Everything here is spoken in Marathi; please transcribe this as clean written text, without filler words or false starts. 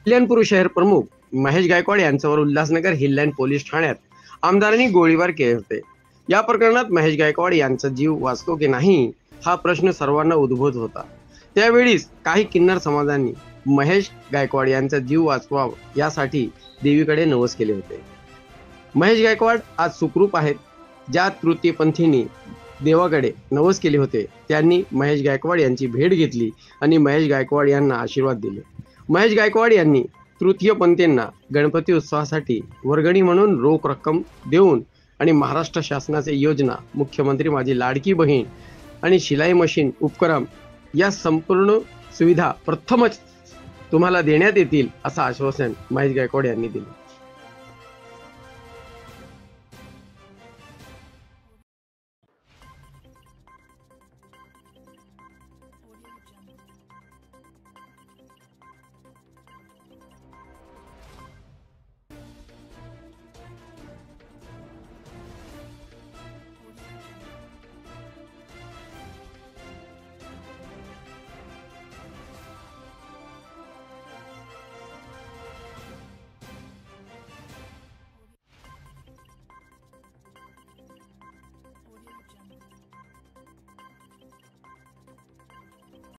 कल्याणपूर शहर प्रमुख महेश गायकवाड यांच्यावर उल्हासनगर हिललँड पोलीस ठाण्यात आमदारांनी गोळीबार केले होते। या प्रकरणात महेश गायकवाड यांचा जीव वाचतो की नाही हा प्रश्न सर्वांना उद्भवत होता। त्यावेळीच काही किन्नर समाजांनी महेश गायकवाड यांचा जीव वाचवावा यासाठी देवीकडे नवस केले होते। महेश गायकवाड आज सुखरूप आहेत। ज्या तृतीयपंथींनी देवाकडे नवस केले होते त्यांनी महेश गायकवाड यांची भेट घेतली आणि महेश गायकवाड यांना आशीर्वाद दिले। महेश गायकवाड यांनी तृतीयपंथींना गणपती उत्सवासाठी वर्गणी म्हणून रोख रक्कम देऊन आणि महाराष्ट्र शासनाची योजना मुख्यमंत्री माझी लाडकी बहीण आणि शिलाई मशीन उपक्रम या संपूर्ण सुविधा प्रथमच तुम्हाला देण्यात येतील असं आश्वासन महेश गायकवाड यांनी दिले।